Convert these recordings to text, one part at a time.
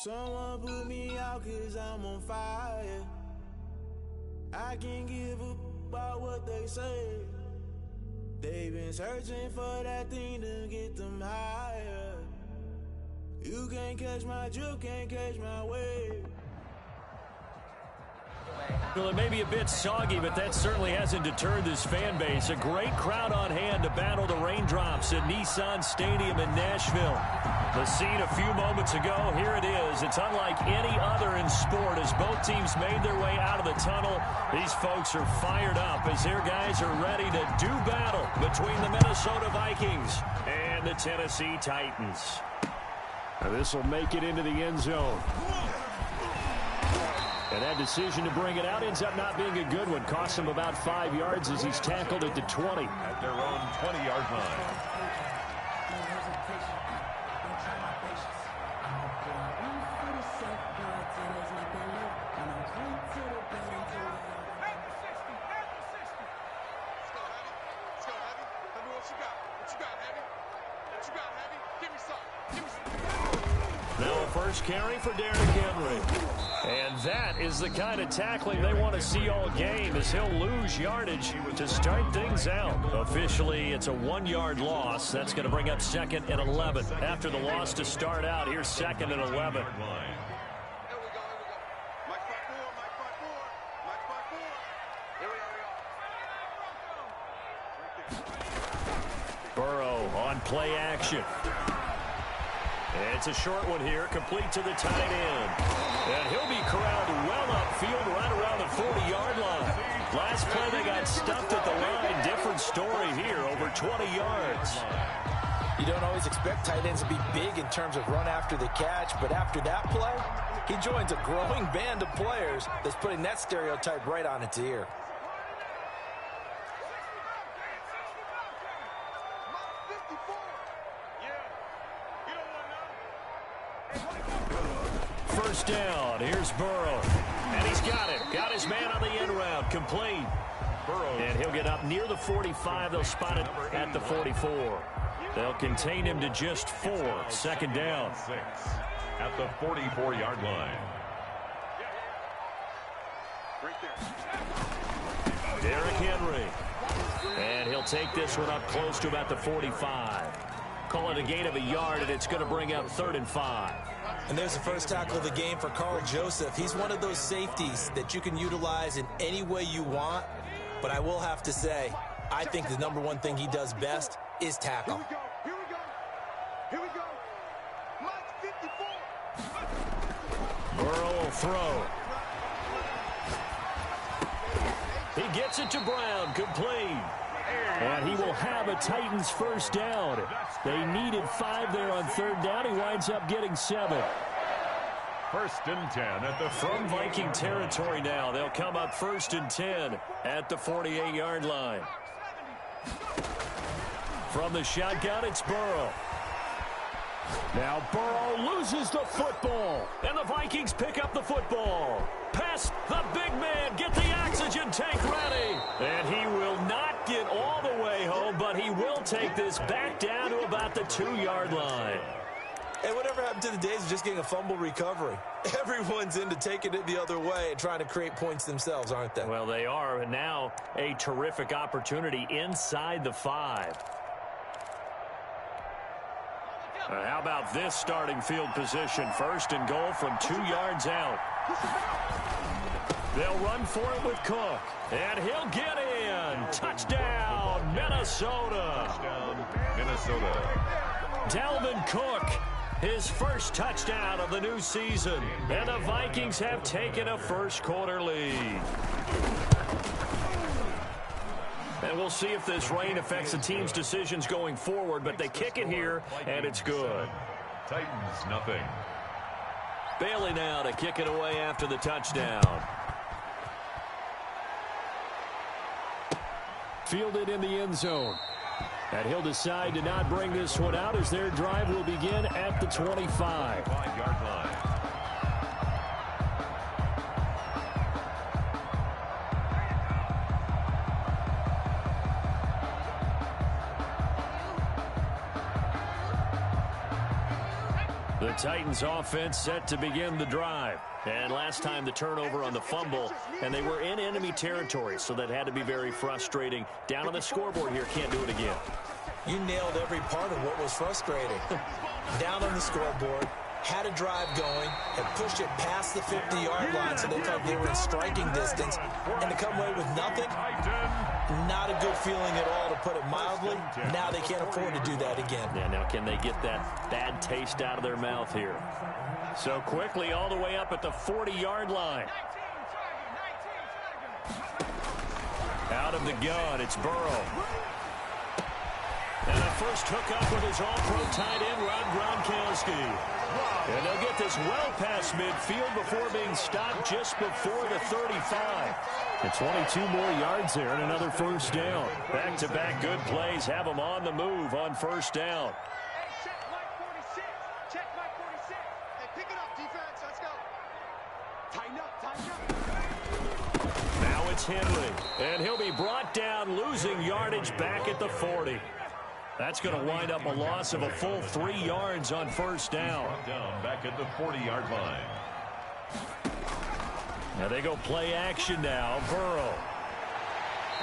Someone put me out 'cause I'm on fire. I can't give a about what they say. They've been searching for that thing to get them higher. You can't catch my drift, can't catch my wave. Well, it may be a bit soggy, but that certainly hasn't deterred this fan base. A great crowd on hand to battle the raindrops at Nissan Stadium in Nashville. The scene a few moments ago, here it is. It's unlike any other in sport as both teams made their way out of the tunnel. These folks are fired up as their guys are ready to do battle between the Minnesota Vikings and the Tennessee Titans. Now this will make it into the end zone. And that decision to bring it out ends up not being a good one. Costs him about 5 yards as he's tackled at the 20. At their own 20-yard line. Now a first carry for Derrick Henry. And that is the kind of tackling they want to see all game as he'll lose yardage to start things out. Officially, it's a 1-yard loss. That's going to bring up 2nd and 11. After the loss to start out, here's 2nd and 11. Burrow on play action. It's a short one here, complete to the tight end. And he'll be corralled well upfield right around the 40-yard line. Last play, they got stuffed at the line. Different story here, over 20 yards. You don't always expect tight ends to be big in terms of run after the catch, but after that play, he joins a growing band of players that's putting that stereotype right on its ear. First down, here's Burrow. And he's got it. Got his man on the end route, complete. Burrow. And he'll get up near the 45. They'll spot it at the 44. They'll contain him to just 4. 2nd down. 6 at the 44-yard line. Derrick Henry. And he'll take this one up close to about the 45. Call it a gain of a yard, and it's going to bring up 3rd and 5. And there's the first tackle of the game for Carl Joseph. He's one of those safeties that you can utilize in any way you want. But I will have to say, I think the #1 thing he does best is tackle. Here we go. Mike 54. Burrow will throw. He gets it to Brown, complete. And he will have a Titans first down. They needed 5 there on 3rd down. He winds up getting 7. 1st and 10 at the From Viking territory now. They'll come up 1st and 10 at the 48-yard line. From the shotgun, it's Burrow. Now Burrow loses the football. And the Vikings pick up the football. Pass the big man. Get the oxygen tank ready. And he will not get all the way home, but he will take this back down to about the 2-yard line. Hey, whatever happened to the days of just getting a fumble recovery? Everyone's into taking it the other way and trying to create points themselves, aren't they? Well, they are. And now a terrific opportunity inside the 5. How about this starting field position? 1st and goal from 2 yards out. They'll run for it with Cook. And he'll get in. Touchdown, Minnesota. touchdown, Minnesota. Dalvin Cook, his first touchdown of the new season. And the Vikings have taken a first-quarter lead. And we'll see if this rain affects the team's decisions going forward, but they kick it here, and it's good. Titans, nothing. Bailey now to kick it away after the touchdown. Fielded in the end zone. And he'll decide to not bring this one out as their drive will begin at the 25. 5-yard line. The Titans offense set to begin the drive. And last time the turnover on the fumble, and they were in enemy territory, so that had to be very frustrating. Down on the scoreboard here, can't do it again. You nailed every part of what was frustrating. Down on the scoreboard, had a drive going, had pushed it past the 50-yard line so they felt they were in striking distance, and to come away with nothing, not a good feeling at all, to put it mildly. Now they can't afford to do that again. Yeah, now can they get that bad taste out of their mouth here? So quickly all the way up at the 40-yard line. Out of the gun, it's Burrow. And a first hookup with his all-pro tight end, Rob Gronkowski. And they'll get this well past midfield before being stopped just before the 35. And 22 more yards there and another first down. Back-to-back good plays have them on the move on first down. Now it's Henry, and he'll be brought down, losing yardage back at the 40. That's going to wind up a loss of a full 3 yards on first down. Down back at the 40-yard line. Now they go play action now. Burrow.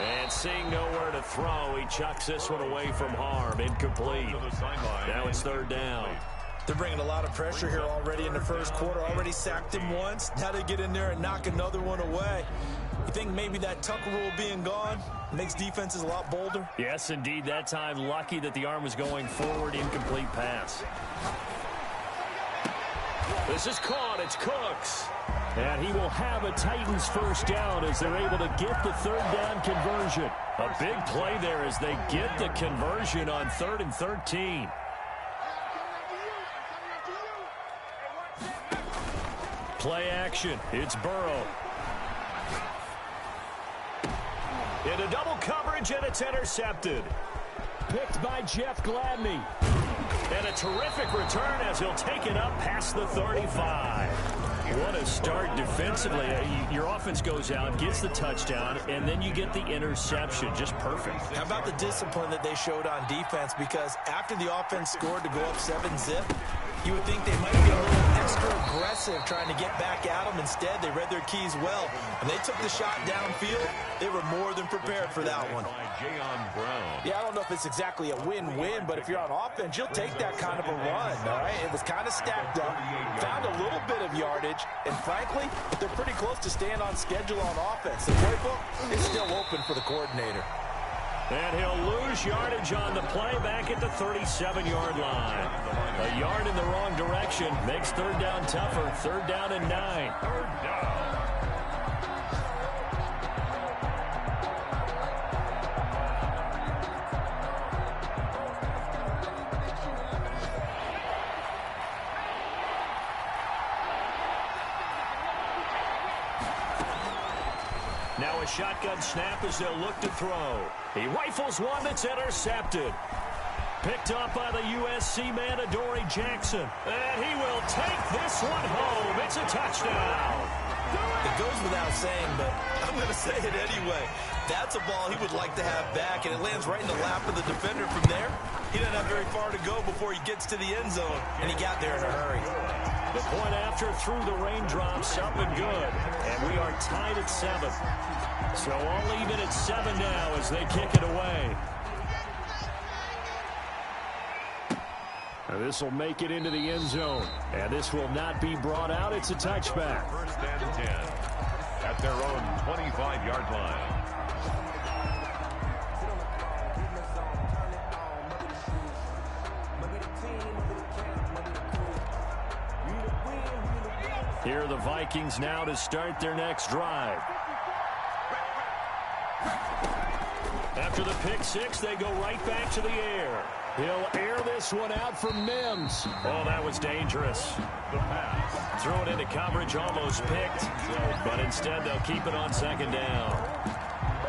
And seeing nowhere to throw, he chucks this one away from harm. Incomplete. Now it's third down. They're bringing a lot of pressure here already in the first quarter. Already sacked him once. Now they get in there and knock another one away. You think maybe that Tucker rule being gone makes defenses a lot bolder? Yes, indeed. That time, lucky that the arm was going forward. Incomplete pass. This is caught. It's Cooks. And he will have a Titans first down as they're able to get the third down conversion. A big play there as they get the conversion on 3rd and 13. Play action. It's Burrow. Into double coverage, and it's intercepted. Picked by Jeff Gladney. And a terrific return as he'll take it up past the 35. What a start defensively. Your offense goes out, gets the touchdown, and then you get the interception. Just perfect. How about the discipline that they showed on defense? Because after the offense scored to go up 7-zip, you would think they might be a little extra aggressive trying to get back at them. Instead, they read their keys well. When they took the shot downfield, they were more than prepared for that one. Yeah, I don't know if it's exactly a win-win, but if you're on offense, you'll take that kind of a run, all right? It was kind of stacked up, found a little bit of yardage, and frankly, they're pretty close to staying on schedule on offense. The playbook is still open for the coordinator. And he'll lose yardage on the play back at the 37-yard line. A yard in the wrong direction makes third down tougher. Third down and 9. Now a shotgun snap as they'll look to throw. He rifles one that's intercepted. Picked up by the USC man, Adoree Jackson. And he will take this one home. It's a touchdown. It goes without saying, but I'm going to say it anyway. That's a ball he would like to have back, and it lands right in the lap of the defender from there. He doesn't have very far to go before he gets to the end zone, and he got there in a hurry. The point after through the raindrops, up and good. And we are tied at 7. So all even at 7 now as they kick it away. This will make it into the end zone. And this will not be brought out. It's a touchback. First and 10 at their own 25-yard line. Here are the Vikings now to start their next drive. After the pick six, they go right back to the air. He'll air this one out for Mims. Oh, that was dangerous. The pass. Throw it into coverage, almost picked. But instead, they'll keep it on second down.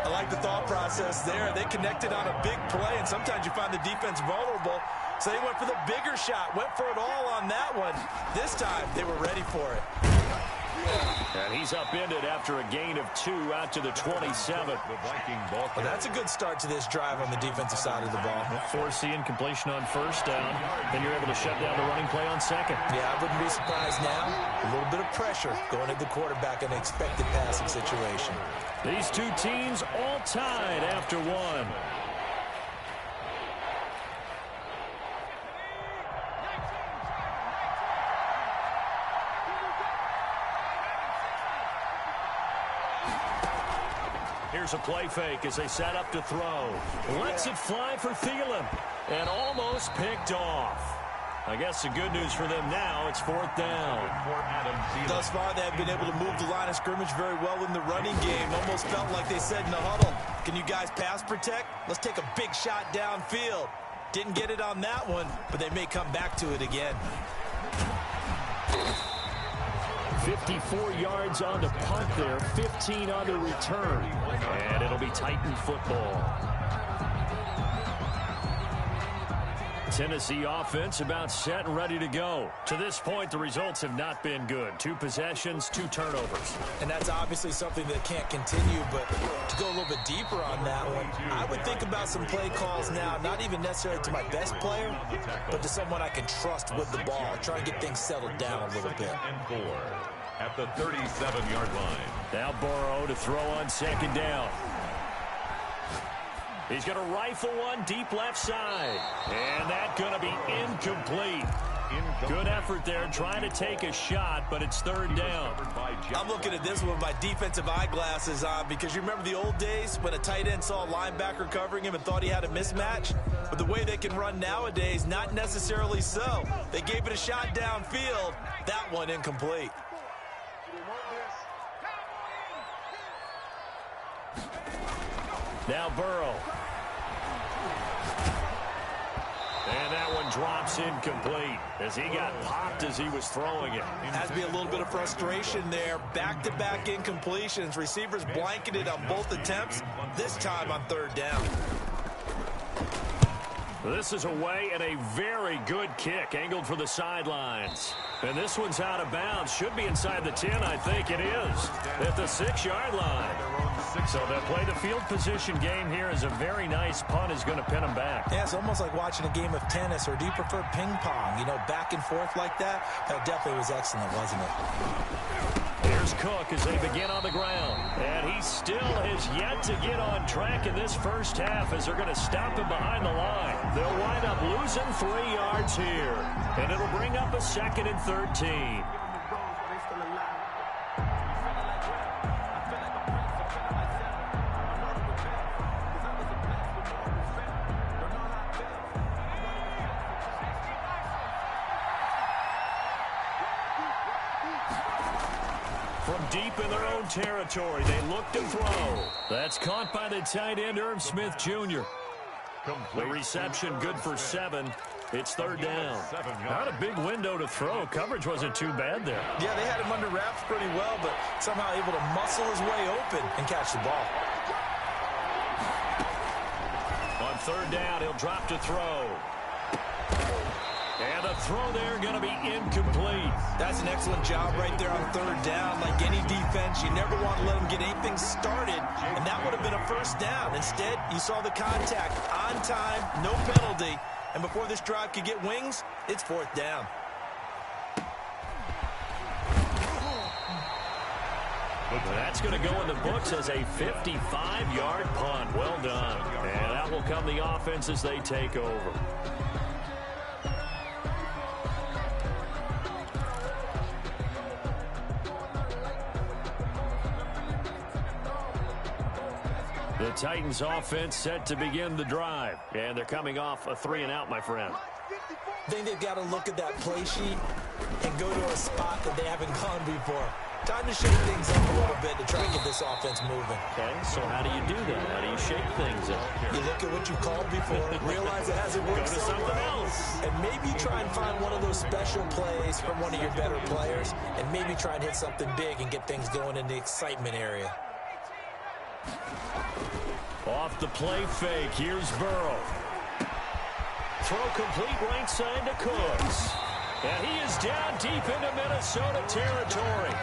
I like the thought process there. They connected on a big play, and sometimes you find the defense vulnerable. So they went for the bigger shot, went for it all on that one. This time, they were ready for it. And he's upended after a gain of 2 out to the 27. Well, that's a good start to this drive on the defensive side of the ball. Force the incompletion on first down. Then you're able to shut down the running play on second. Yeah, I wouldn't be surprised now. A little bit of pressure going at the quarterback in an expected passing situation. These two teams all tied after 1. Here's a play fake as they set up to throw. Lets it fly for Thielen. And almost picked off. I guess the good news for them now, it's 4th down. Thus far, they have been able to move the line of scrimmage very well in the running game. Almost felt like they said in the huddle, can you guys pass protect? Let's take a big shot downfield. Didn't get it on that one, but they may come back to it again. 54 yards on the punt there, 15 on the return. And it'll be Titan football. Tennessee offense about set and ready to go. To this point, the results have not been good. 2 possessions, 2 turnovers. And that's obviously something that can't continue, but to go a little bit deeper on that one, I would think about some play calls now, not even necessarily to my best player, but to someone I can trust with the ball. Try and get things settled down a little bit. At the 37-yard line. Now Burrow to throw on second down. He's going to rifle one deep left side. And that's going to be incomplete. Good effort there trying to take a shot, but it's 3rd down. I'm looking at this with my defensive eyeglasses on because you remember the old days when a tight end saw a linebacker covering him and thought he had a mismatch? But the way they can run nowadays, not necessarily so. They gave it a shot downfield. That one incomplete. Now Burrow. And that one drops incomplete as he got popped as he was throwing it. Has to be a little bit of frustration there. Back-to-back incompletions. Receivers blanketed on both attempts, this time on 3rd down. This is away and a very good kick angled for the sidelines. And this one's out of bounds. Should be inside the 10, I think it is. At the 6-yard line. So they'll play the field position game here as a very nice punt is going to pin them back. Yeah, it's almost like watching a game of tennis, or do you prefer ping pong? You know, back and forth like that? That definitely was excellent, wasn't it? Here's Cook as they begin on the ground. And he still has yet to get on track in this first half as they're going to stop him behind the line. They'll wind up losing 3 yards here. And it'll bring up a 2nd and 13. From deep in their own territory, they look to throw. That's caught by the tight end, Irv Smith Jr. The reception good for 7. It's 3rd down. Not a big window to throw. Coverage wasn't too bad there. Yeah, they had him under wraps pretty well, but somehow able to muscle his way open and catch the ball. On 3rd down, he'll drop to throw. And the throw there going to be incomplete. That's an excellent job right there on 3rd down. Like any defense, you never want to let them get anything started, and that would have been a 1st down. Instead, you saw the contact on time, no penalty, and before this drive could get wings, it's 4th down. That's going to go in the books as a 55-yard punt. Well done. And that will come the offense as they take over. The Titans offense set to begin the drive. And they're coming off a 3-and-out, my friend. I think they've got to look at that play sheet and go to a spot that they haven't gone before. Time to shake things up a little bit to try and get this offense moving. Okay, so how do you do that? How do you shake things up? You look at what you called before, realize it hasn't worked Go to so something well, else. and maybe try and find one of those special plays from one of your better players, and maybe try and hit something big and get things going in the excitement area. Off the play fake, here's Burrow. Throw complete right side to Cooks. And he is down deep into Minnesota territory.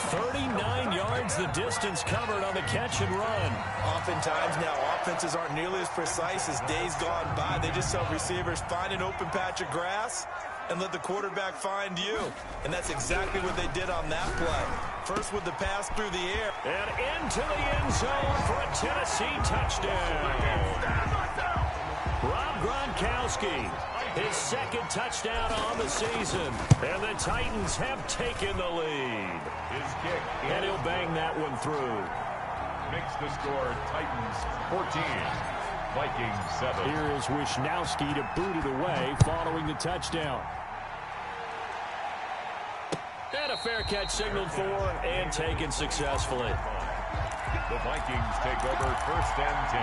39 yards the distance covered on the catch and run. Oftentimes now, offenses aren't nearly as precise as days gone by. They just tell receivers, find an open patch of grass and let the quarterback find you. And that's exactly what they did on that play. First with the pass through the air. And into the end zone for a Tennessee touchdown. Rob Gronkowski, his second touchdown on the season. And the Titans have taken the lead. His kick. And he'll bang that one through. Makes the score Titans 14, Vikings 7. Here is Wishnowski to boot it away following the touchdown. And a fair catch signaled for and taken successfully. The Vikings take over 1st and 10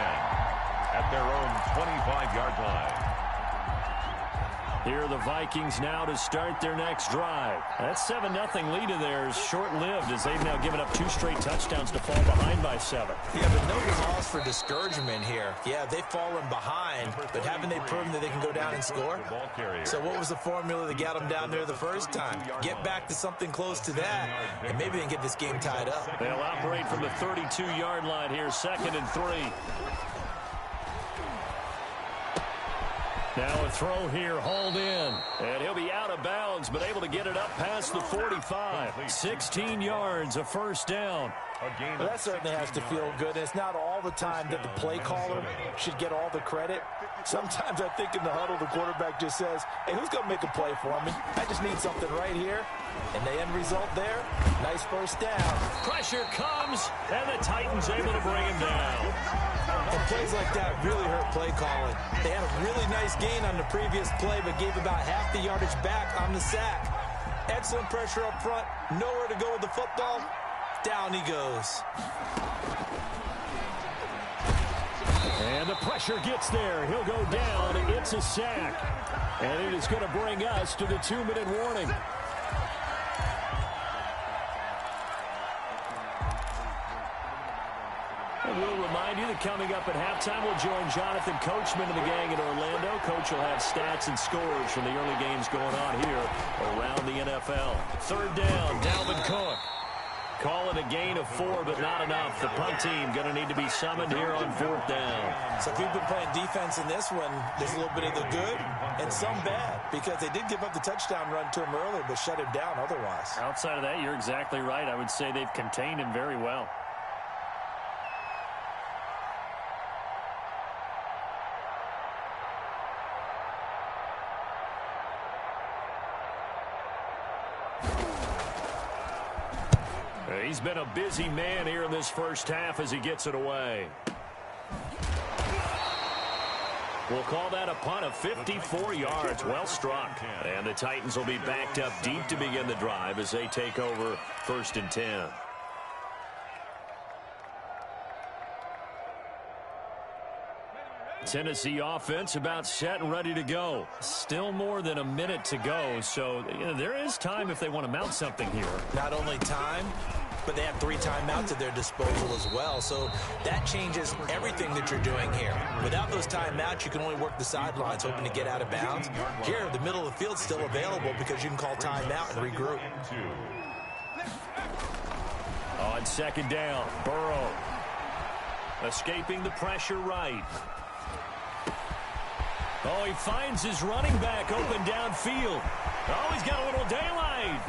at their own 25-yard line. Here are the Vikings now to start their next drive. That 7-0 lead of theirs short-lived as they've now given up 2 straight touchdowns to fall behind by 7. Yeah, but no cause for discouragement here. Yeah, they've fallen behind, but haven't they proven that they can go down and score? So what was the formula that got them down there the first time? Get back to something close to that, and maybe they can get this game tied up. They'll operate from the 32-yard line here, 2nd and 3. Now a throw here, hauled in. And he'll be out of bounds, but able to get it up past the 45. 16 yards, a first down. Well, that certainly has to feel good. And it's not all the time that the play caller should get all the credit. Sometimes I think in the huddle, the quarterback just says, hey, who's going to make a play for me? I just need something right here. And the end result there, nice first down. Pressure comes, and the Titans able to bring him down. And plays like that really hurt play calling. They had a really nice gain on the previous play, but gave about half the yardage back on the sack. Excellent pressure up front. Nowhere to go with the football. Down he goes. And the pressure gets there. He'll go down. It's a sack. And it is going to bring us to the 2-minute warning. And we'll remind you that coming up at halftime, we'll join Jonathan Coachman and the gang in Orlando. Coach will have stats and scores from the early games going on here around the NFL. 3rd down, Dalvin Cook. Calling a gain of 4, but not enough. The punt team going to need to be summoned here on 4th down. So if you've been playing defense in this one, there's a little bit of the good and some bad, because they did give up the touchdown run to him earlier, but shut him down otherwise. Outside of that, you're exactly right. I would say they've contained him very well. He's been a busy man here in this first half as he gets it away. We'll call that a punt of 54 yards. Well struck. And the Titans will be backed up deep to begin the drive as they take over 1st and 10. Tennessee offense about set and ready to go. Still more than a minute to go, so there is time if they want to mount something here. Not only time, but they have 3 timeouts at their disposal as well, so that changes everything that you're doing here. Without those timeouts, you can only work the sidelines, hoping to get out of bounds. Here, the middle of the field's still available because you can call timeout and regroup. On 2nd down, Burrow escaping the pressure right. Oh, he finds his running back open downfield. Oh, he's got a little daylight.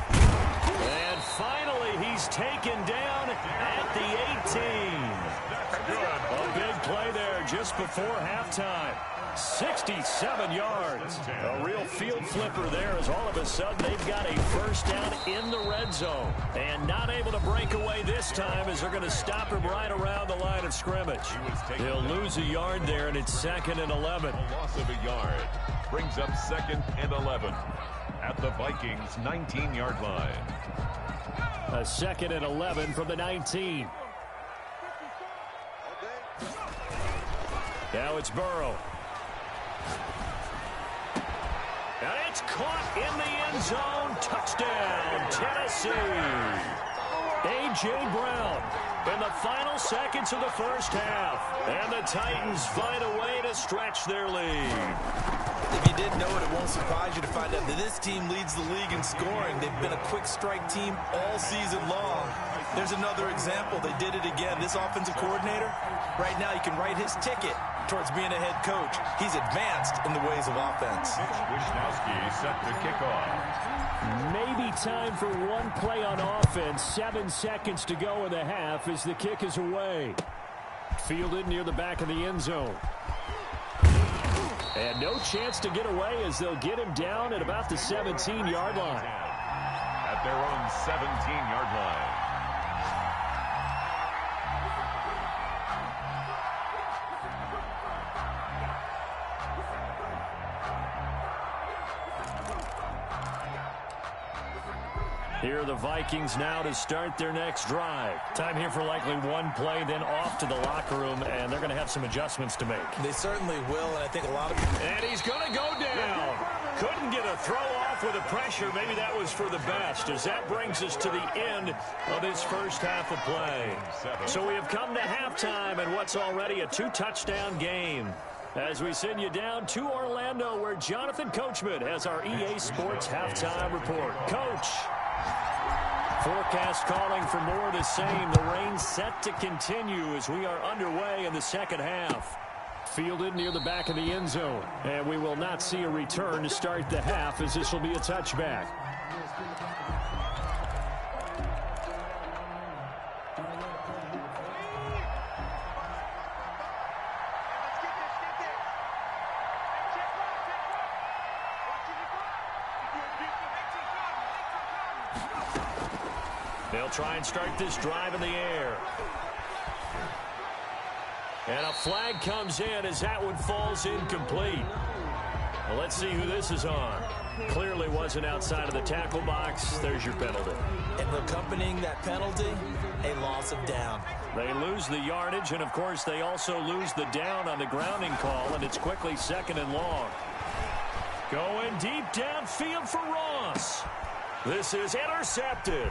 And finally, he's taken down at the 18. A big play there just before halftime. 67 yards. A real field flipper there as all of a sudden they've got a first down in the red zone. And not able to break away this time as they're going to stop him right around the line of scrimmage. They'll lose a yard there, and it's 2nd and 11. A loss of a yard brings up 2nd and 11 at the Vikings 19-yard line. A 2nd and 11 from the 19. Now it's Burrow. And it's caught in the end zone. Touchdown, Tennessee. A.J. Brown in the final seconds of the first half. And the Titans find a way to stretch their lead. If you didn't know it, it won't surprise you to find out that this team leads the league in scoring. They've been a quick strike team all season long. There's another example. They did it again. This offensive coordinator, right now you can write his ticket towards being a head coach. He's advanced in the ways of offense. Wisnowski set to kick off. Maybe time for one play on offense. 7 seconds to go in the half as the kick is away. Fielded near the back of the end zone. And no chance to get away as they'll get him down at about the 17-yard line. At their own 17-yard line. Here are the Vikings now to start their next drive. Time here for likely one play, then off to the locker room, and they're going to have some adjustments to make. They certainly will, and I think a lot of... And he's going to go down. Couldn't get a throw off with the pressure. Maybe that was for the best, as that brings us to the end of this first half of play. So we have come to halftime, and what's already a 2-touchdown game. As we send you down to Orlando, where Jonathan Coachman has our EA Sports halftime report. Coach. Forecast calling for more of the same. The rain set to continue as we are underway in the second half. Fielded near the back of the end zone. And we will not see a return to start the half, as this will be a touchback. They'll try and start this drive in the air. And a flag comes in as that one falls incomplete. Well, let's see who this is on. Clearly wasn't outside of the tackle box. There's your penalty. And accompanying that penalty, a loss of down. They lose the yardage, and of course they also lose the down on the grounding call, and it's quickly 2nd and long. Going deep downfield for Ross. This is intercepted.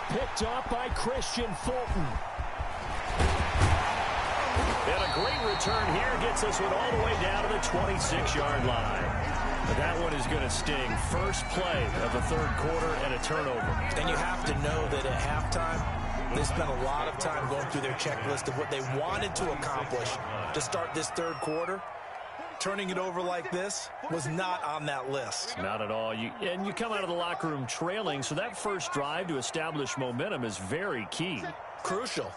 Picked up by Christian Fulton. And a great return here gets us one all the way down to the 26-yard line. But that one is going to sting. First play of the third quarter and a turnover. And you have to know that at halftime, they spent a lot of time going through their checklist of what they wanted to accomplish to start this third quarter. Turning it over like this was not on that list. Not at all. And you come out of the locker room trailing, so that first drive to establish momentum is very key. Crucial.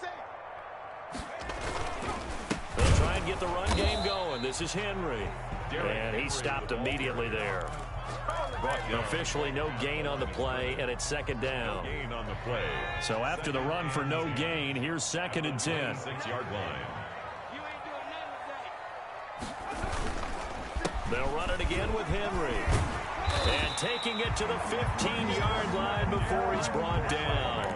They'll try and get the run game going. This is Henry. And he stopped immediately there. Officially no gain on the play, and it's 2nd down. So after the run for no gain, here's 2nd and 10. 6-yard line. They'll run it again with Henry. And taking it to the 15-yard line before he's brought down.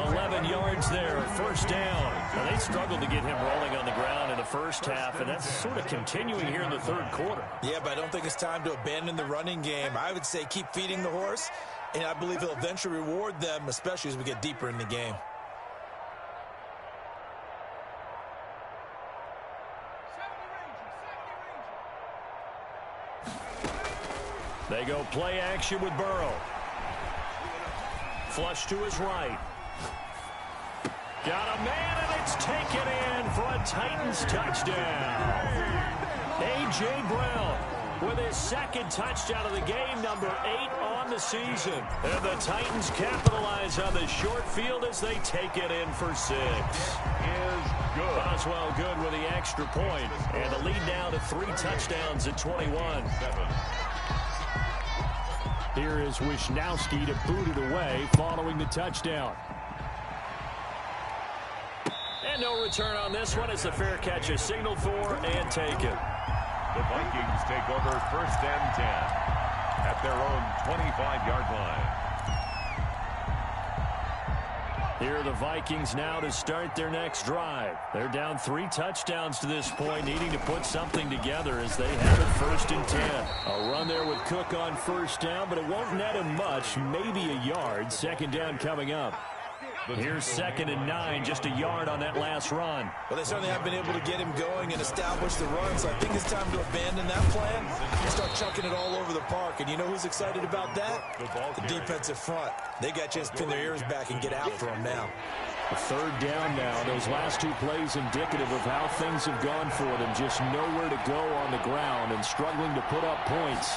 11 yards there, 1st down. Now, they struggled to get him rolling on the ground in the first half, and that's sort of continuing here in the third quarter. Yeah, but I don't think it's time to abandon the running game. I would say keep feeding the horse, and I believe he'll eventually reward them, especially as we get deeper in the game. They go play action with Burrow. Flush to his right. Got a man, and it's taken in for a Titans touchdown. A.J. Brown with his 2nd touchdown of the game, number 8 on the season. And the Titans capitalize on the short field as they take it in for 6. Is good. Boswell good with the extra point. And the lead now to 3 touchdowns at 21. Here is Wisnowski to boot it away following the touchdown. And no return on this one. It's a fair catch, a signal for, and take it. The Vikings take over 1st and 10 at their own 25-yard line. Here are the Vikings now to start their next drive. They're down 3 touchdowns to this point, needing to put something together as they have it 1st and 10. A run there with Cook on 1st down, but it won't net him much, maybe a yard. 2nd down coming up. Here's 2nd and 9, just a yard on that last run. Well, they certainly have been able to get him going and establish the run, so I think it's time to abandon that plan and start chucking it all over the park. And you know who's excited about that? The defensive front. They got a chance to pin their ears back and get after him now. A 3rd down now. Those last 2 plays indicative of how things have gone for them. Just nowhere to go on the ground and struggling to put up points.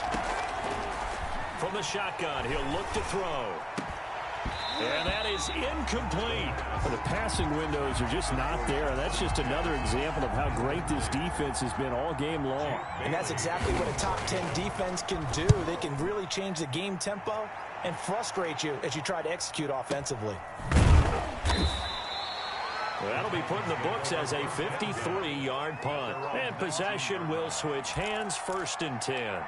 From the shotgun, he'll look to throw. And that is incomplete. The passing windows are just not there. That's just another example of how great this defense has been all game long. And that's exactly what a top 10 defense can do. They can really change the game tempo and frustrate you as you try to execute offensively. That'll be put in the books as a 53-yard punt. And possession will switch hands, 1st and 10.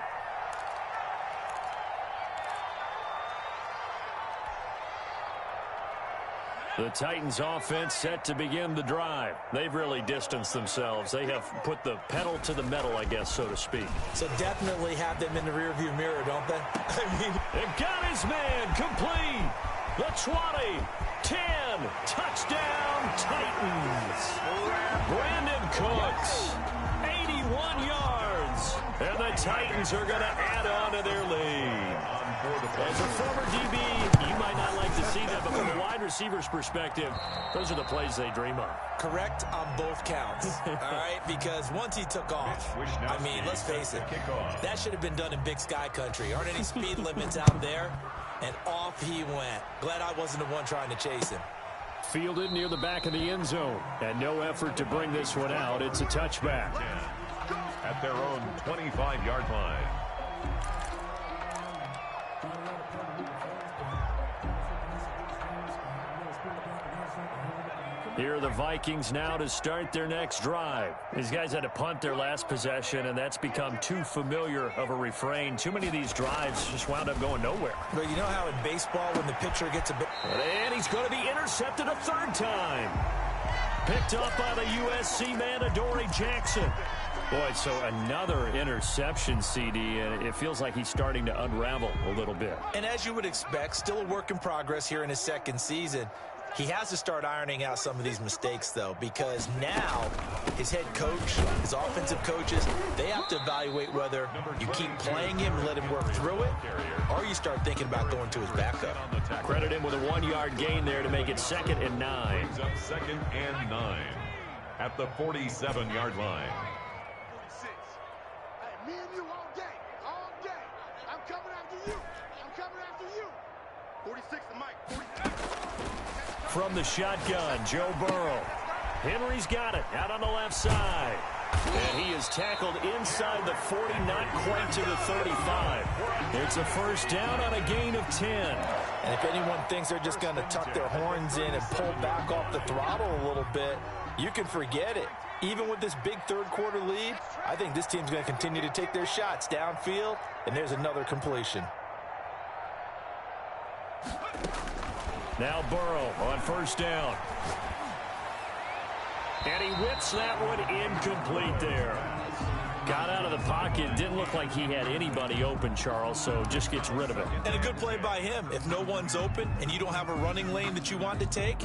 The Titans offense set to begin the drive. They've really distanced themselves. They have put the pedal to the metal, I guess, so to speak. So definitely have them in the rearview mirror, don't they? They've got his man complete. The 20, 10, touchdown Titans. Brandon Cooks, 81 yards. And the Titans are going to add on to their lead. As a former DB, you might not like to see that, but from a wide receiver's perspective, those are the plays they dream of. Correct on both counts, all right? Because once he took off, I mean, let's face it, that should have been done in Big Sky country. Aren't any speed limits out there? And off he went. Glad I wasn't the one trying to chase him. Fielded near the back of the end zone, and no effort to bring this one out. It's a touchback. At their own 25-yard line. Here are the Vikings now to start their next drive. These guys had to punt their last possession, and that's become too familiar of a refrain. Too many of these drives just wound up going nowhere. But you know how in baseball when the pitcher gets a bit... And he's going to be intercepted a 3rd time. Picked up by the USC man, Adoree Jackson. Boy, so another interception, CD, and it feels like he's starting to unravel a little bit. And as you would expect, still a work in progress here in his 2nd season. He has to start ironing out some of these mistakes, though, because now his head coach, his offensive coaches, they have to evaluate whether you keep playing him and let him work through it, or you start thinking about going to his backup. Credit him with a 1-yard gain there to make it 2nd and 9. 2nd and 9 at the 47-yard line. Me and you all day, all day. I'm coming after you. I'm coming after you. 46 to Mike. 46. From the shotgun, Joe Burrow. Henry's got it out on the left side. And he is tackled inside the 40, not quite to the 35. It's a 1st down on a gain of 10. And if anyone thinks they're just going to tuck their horns in and pull back off the throttle a little bit, you can forget it. Even with this big 3rd quarter lead, I think this team's going to continue to take their shots downfield, and there's another completion. Now Burrow on 1st down. And he whips that one incomplete there. Got out of the pocket. Didn't look like he had anybody open, Charles, so just gets rid of it. And a good play by him. If no one's open and you don't have a running lane that you want to take,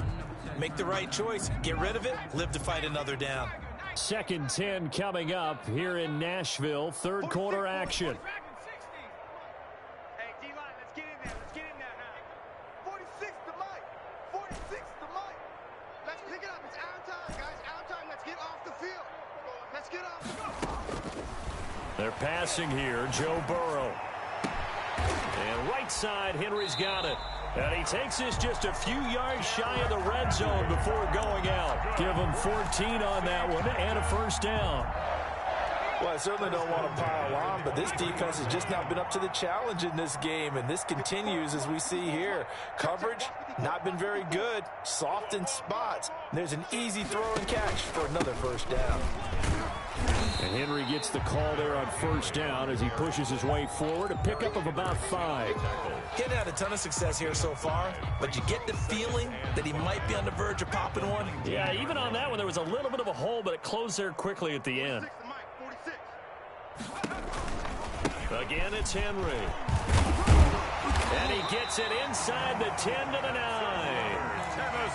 make the right choice. Get rid of it. Live to fight another down. 2nd 10 coming up here in Nashville. 3rd quarter action. Hey, D-line, let's get in there. Let's get in there now. 46 to Mike. 46 to Mike. Let's pick it up. It's out time, guys. Out time. Let's get off the field. Let's get off the field. They're passing here. Joe Burrow. And right side, Henry's got it. And he takes this just a few yards shy of the red zone before going out. Give him 14 on that one and a 1st down. Well, I certainly don't want to pile on, but this defense has just not been up to the challenge in this game, and this continues as we see here. Coverage, not been very good. Soft in spots. And there's an easy throw and catch for another 1st down. And Henry gets the call there on 1st down as he pushes his way forward. A pickup of about 5. Getting had a ton of success here so far, but you get the feeling that he might be on the verge of popping one. Yeah, even on that one, there was a little bit of a hole, but it closed there quickly at the end. Again, it's Henry. And he gets it inside the 10 to the 9.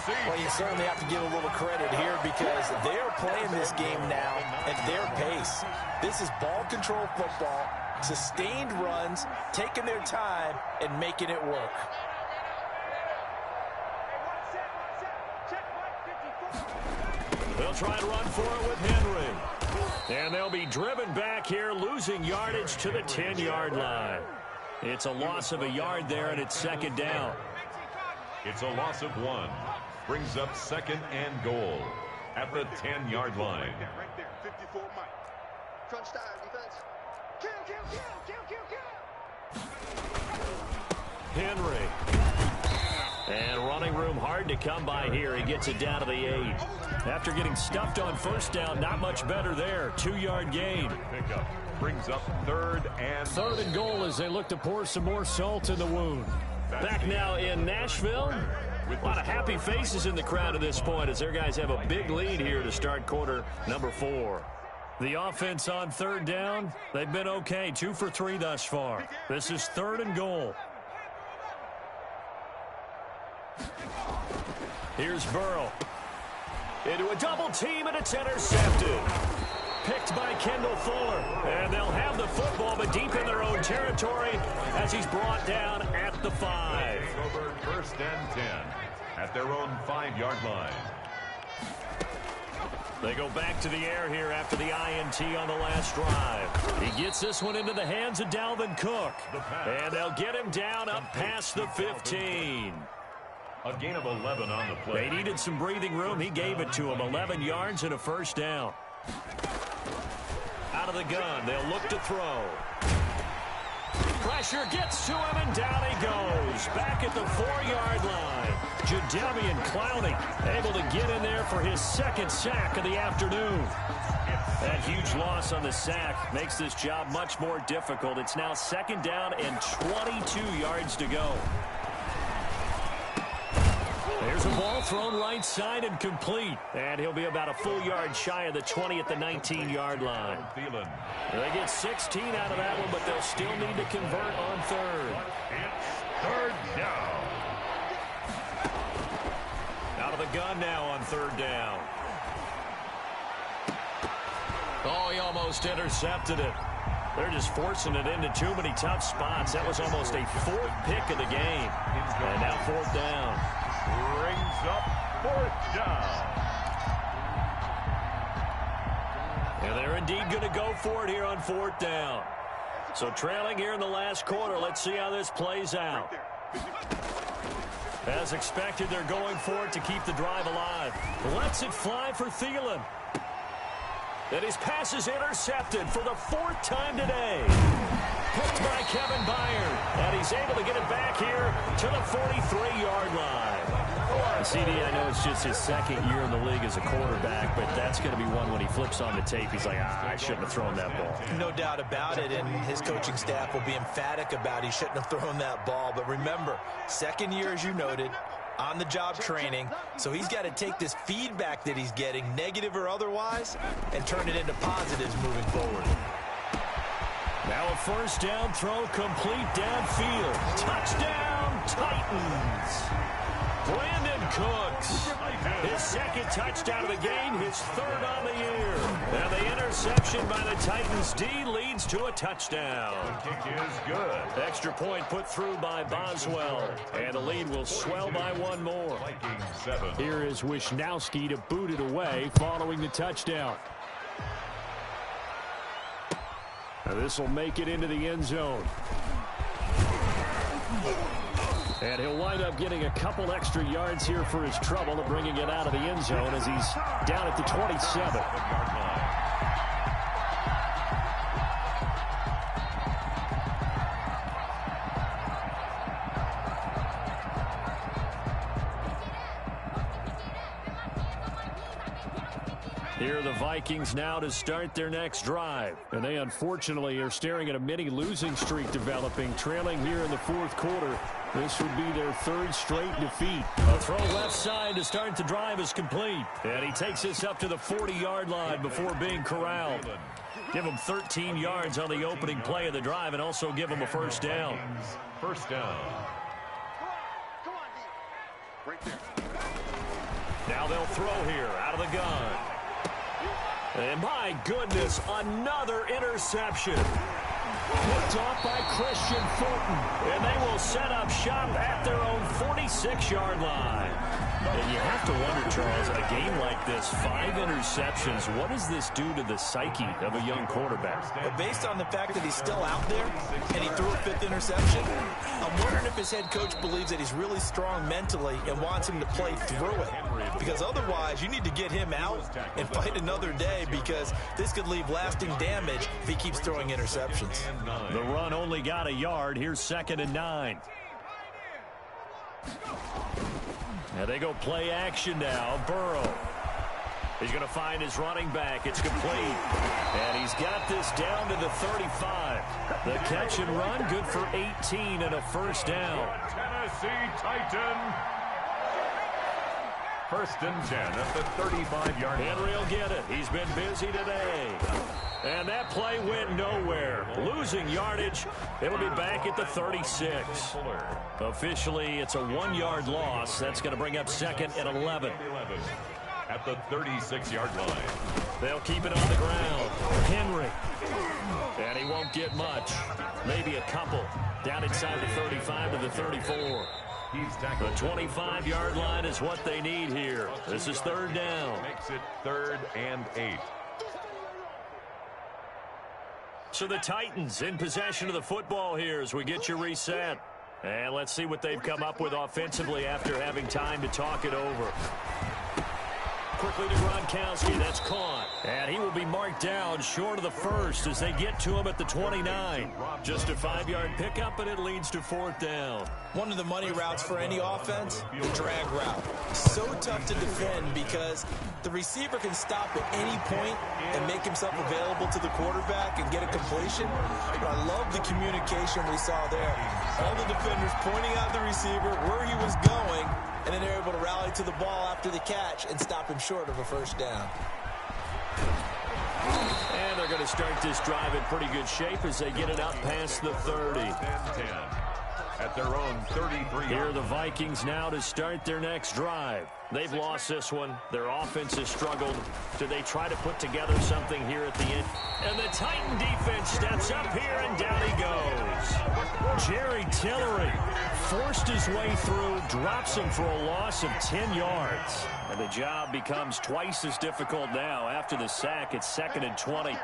Well, you certainly have to give a little credit here because they're playing this game now at their pace. This is ball control football, sustained runs, taking their time, and making it work. They'll try and run for it with Henry. And they'll be driven back here, losing yardage to the 10-yard line. It's a loss of a yard there, and it's second down. It's a loss of 1. Brings up second and goal at the 10-yard line. Right there, 54 Mike. Crunch time, defense. Kill, kill, kill, kill, kill, kill. Henry. And running room hard to come by here. He gets it down to the 8. After getting stuffed on first down, not much better there. 2-yard gain. Pickup brings up third and goal as they look to pour some more salt in the wound. Back now in Nashville. A lot of happy faces in the crowd at this point as their guys have a big lead here to start quarter number 4. The offense on third down, they've been okay. 2 for 3 thus far. This is third and goal. Here's Burrow. Into a double team, and it's intercepted. Picked by Kendall Fuller. And they'll have the football, but deep in their own territory as he's brought down at the 5. over first and 10 at their own 5-yard line. They go back to the air here after the INT on the last drive. He gets this one into the hands of Dalvin Cook. And they'll get him down up past the 15. A gain of 11 on the play. They needed some breathing room. He gave it to him. 11 yards and a first down. Out of the gun. They'll look to throw. Pressure gets to him, and down he goes. Back at the 4-yard line. Jadeveon Clowney able to get in there for his second sack of the afternoon. That huge loss on the sack makes this job much more difficult. It's now second down and 22 yards to go. There's a ball thrown right side and complete. And he'll be about a full yard shy of the 20 at the 19-yard line. They get 16 out of that one, but they'll still need to convert on third. It's third down. Out of the gun now on third down. Oh, he almost intercepted it. They're just forcing it into too many tough spots. That was almost a 4th pick of the game. And now 4th down. Brings up 4th down. And they're indeed going to go for it here on 4th down. So trailing here in the last quarter. Let's see how this plays out. As expected, they're going for it to keep the drive alive. Lets it fly for Thielen. And his pass is intercepted for the 4th time today. Picked by Kevin Byard. And he's able to get it back here to the 43-yard line. CD, I know it's just his second year in the league as a quarterback, but that's going to be one when he flips on the tape. He's like, I shouldn't have thrown that ball. No doubt about it, and his coaching staff will be emphatic about he shouldn't have thrown that ball. But remember, second year, as you noted, on-the-job training, so he's got to take this feedback that he's getting, negative or otherwise, and turn it into positives moving forward. Now a first down throw complete downfield. Touchdown, Titans. Brandon Cooks, his second touchdown of the game, his 3rd on the year. Now the interception by the Titans D leads to a touchdown. The kick is good. Extra point put through by Boswell. And the lead will swell by 1 more. Vikings 7. Here is Wisnowski to boot it away following the touchdown. Now this will make it into the end zone. And he'll wind up getting a couple extra yards here for his trouble, bringing it out of the end zone as he's down at the 27. Here are the Vikings now to start their next drive. And they unfortunately are staring at a mini losing streak developing, trailing here in the 4th quarter. This would be their 3rd straight defeat. A throw left side to start the drive is complete. And he takes this up to the 40-yard line before being corralled. Give him 13 yards on the opening play of the drive and also give him a first down. First down. Come on, D. Right there. Now they'll throw here out of the gun. And my goodness, another interception. Picked off by Christian Fulton. And they will set up shop at their own 46-yard line. And you have to wonder, Charles, a game like this, 5 interceptions, what does this do to the psyche of a young quarterback? Well, based on the fact that he's still out there and he threw a 5th interception, I'm wondering if his head coach believes that he's really strong mentally and wants him to play through it. Because otherwise, you need to get him out and fight another day, because this could leave lasting damage if he keeps throwing interceptions. The run only got a yard. Here's 2nd and 9. Now they go play action now. Burrow. He's going to find his running back. It's complete. And he's got this down to the 35. The catch and run, good for 18 and a first down. Tennessee Titan. 1st and 10 at the 35-yard line. Henry will get it. He's been busy today. And that play went nowhere. Losing yardage. It'll be back at the 36. Officially, it's a 1-yard loss. That's going to bring up 2nd and 11. At the 36-yard line. They'll keep it on the ground. Henry. And he won't get much. Maybe a couple. Down inside the 35 to the 34. The 25-yard line is what they need here. This is 3rd down. Makes it 3rd and 8. So the Titans in possession of the football here as we get you reset. And let's see what they've come up with offensively after having time to talk it over. Quickly to Gronkowski. That's caught. And he will be marked down short of the first as they get to him at the 29. Just a 5-yard pickup, and it leads to 4th down. One of the money routes for any offense, the drag route. So tough to defend because the receiver can stop at any point and make himself available to the quarterback and get a completion. But I love the communication we saw there. All the defenders pointing out the receiver, where he was going, and then they're able to rally to the ball after the catch and stop him short of a first down. And they're going to start this drive in pretty good shape as they get it up past the 30. 10 at their own 33. Here are the Vikings now to start their next drive. They've lost this one. Their offense has struggled. Do they try to put together something here at the end? And the Titan defense steps up here, and down he goes. Jerry Tillery forced his way through, drops him for a loss of 10 yards. And the job becomes twice as difficult now. After the sack, it's 2nd and 20.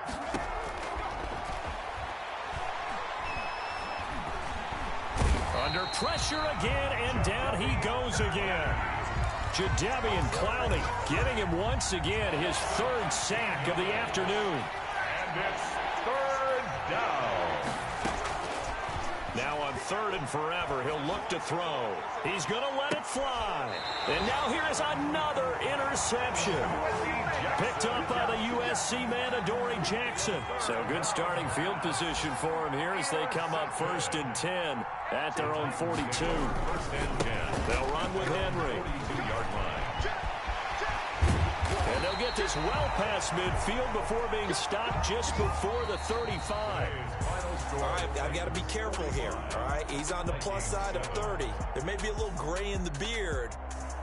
Under pressure again, and down he goes again. Jadeveon Clowney getting him once again, his 3rd sack of the afternoon. And it's 3rd down. Now on 3rd and forever, he'll look to throw. He's going to let it fly. And now here is another interception. Picked up by the USC man, Adoree Jackson. So good starting field position for him here as they come up 1st and 10 at their own 42. 1st and 10. They'll run with Henry. 42-yard line. And they'll get this well past midfield before being stopped just before the 35. All right, I've got to be careful here, all right? He's on the plus side of 30. There may be a little gray in the beard,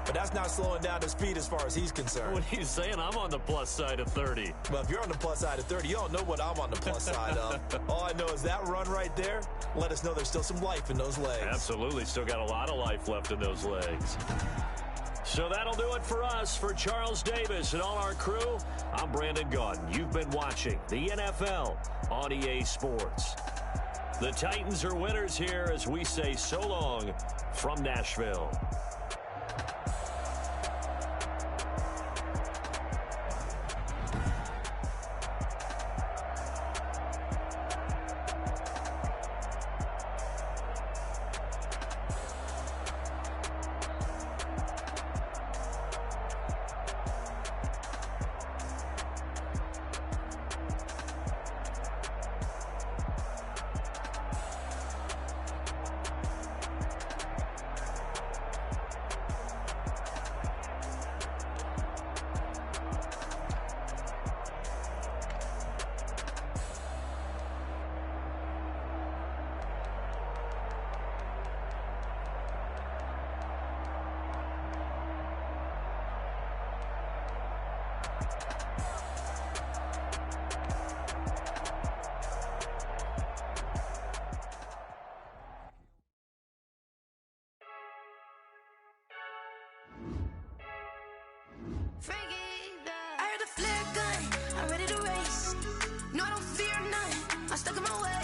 but that's not slowing down the speed as far as he's concerned. What are you saying? I'm on the plus side of 30. Well, if you're on the plus side of 30, you don't know what I'm on the plus side of. All I know is that run right there, let us know there's still some life in those legs. Absolutely. Still got a lot of life left in those legs. So that'll do it for us. For Charles Davis and all our crew, I'm Brandon Gaudin. You've been watching the NFL on EA Sports. The Titans are winners here as we say so long from Nashville. I heard the flare gun, I'm ready to race. No, I don't fear none, I'm stuck in my way.